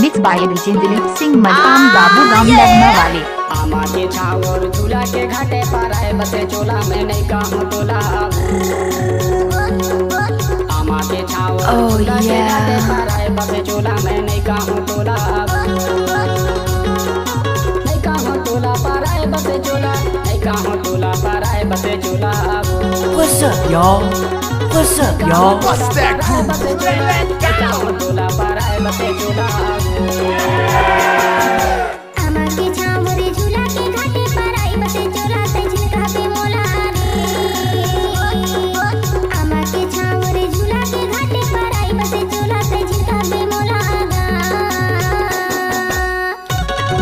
Mix by DJ Dilip Singh मकाम बाबू गांव लगमा वाले। आमा के छावर झूला के घाटे पर आए बसे चोला में नहीं कहूँ तोला। आमा के छावर झूला के घाटे पर आए बसे चोला में नहीं कहूँ तोला। नहीं कहूँ तोला पर आए बसे चोला, नहीं कहूँ तोला पर आए बसे चोला। What's up, y'all? What's up, y'all? What's that groove? नहीं कहूँ तोला पर आए बसे चोला।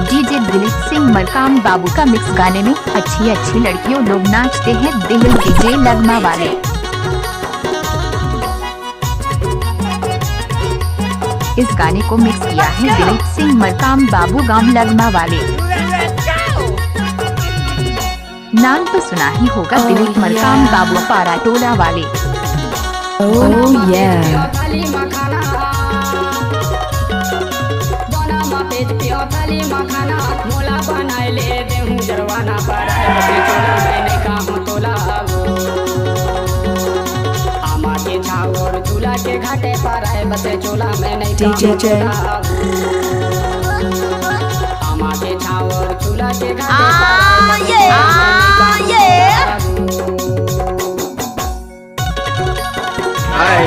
डीजे दिलीप सिंह मरकाम बाबू का मिक्स गाने में अच्छी अच्छी लड़कियों लोग नाचते हैं दिल डीजे लगमा वाले। इस गाने को मिक्स किया है दिलीप सिंह मरकाम बाबू गांव लगमा वाले। नाम तो सुना ही होगा दिलीप मरकाम बाबू पारा टोला वाले। थाली मखाना मोला बनाए ले देहूं जरवाना पड़ाए बसे चोला मैंने कहूँ तोला। आमा के छावर झूला के घाटे पर आए बसे चोला मैंने कहूँ तोला। आमा के छावर झूला के घाटे पर आए बसे चोला मैंने कहूँ तोला। हाय।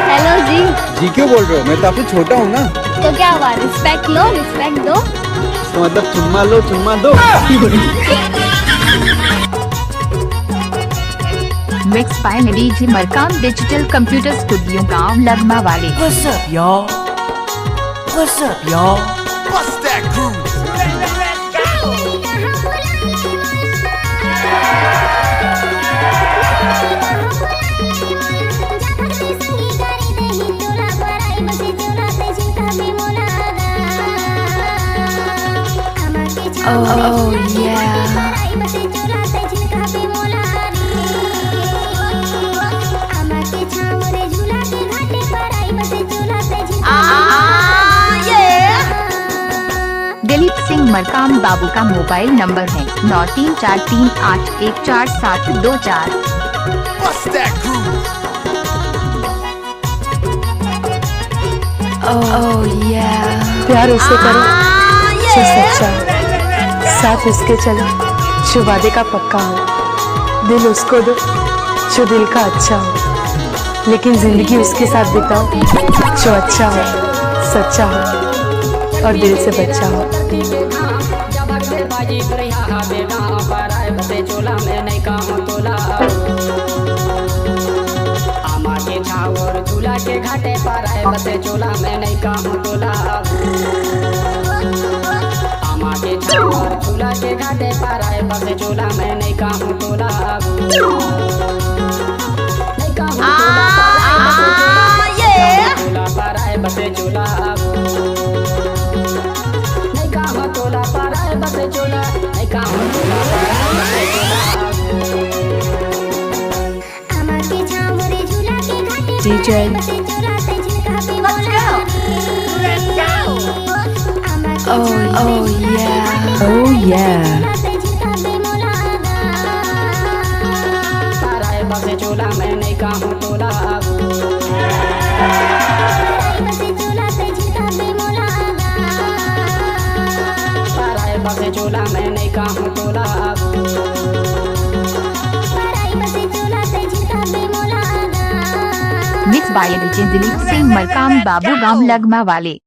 हेलो जी क्यों बोल रहे हो? मैं तो आपसे छोटा हूँ ना। तो क्या हुआ, रिस्पेक्ट लो, रिस्पेक्ट दो। तो मतलब चुम्मा लो, चुम्मा दो। Mix by DJ Markam digital computer studio गांव लगमा वाले। What's up, y'all? What's up, y'all? What's that groove? Oh yeah. Dilip Singh Markam बाबू का मोबाइल नंबर है 9343814724। What's that groove? Oh yeah. प्यार उसे करो जो सच्चा हो, साथ उसके चलो जो वादे का पक्का हो, दिल उसको दो जो दिल का अच्छा हो, लेकिन जिंदगी उसके साथ बिताओ जो अच्छा हो, सच्चा हो और दिल से बच्चा हो। आमा के छावर झूला के घाटे पर आए बसे चोला में नहीं कहूँ तोला। आमा के छावर झूला के घाटे पर आए बसे चोला में नहीं कहूँ तोला। नहीं कहूँ तोला पर आए बसे चोला। नहीं कहूँ तोला पर आए बसे चोला, नहीं कहूँ तोला पर आए बसे चोला। DJ. Let's go. Oh yeah. Oh yeah. पाराए बसे चोला मैं नहीं कहूँ तोला। पाराए बसे चोला मैं नहीं कहूँ तोला। Mix by DJ Dilip Singh Markam बाबू गांव लगमा वाले।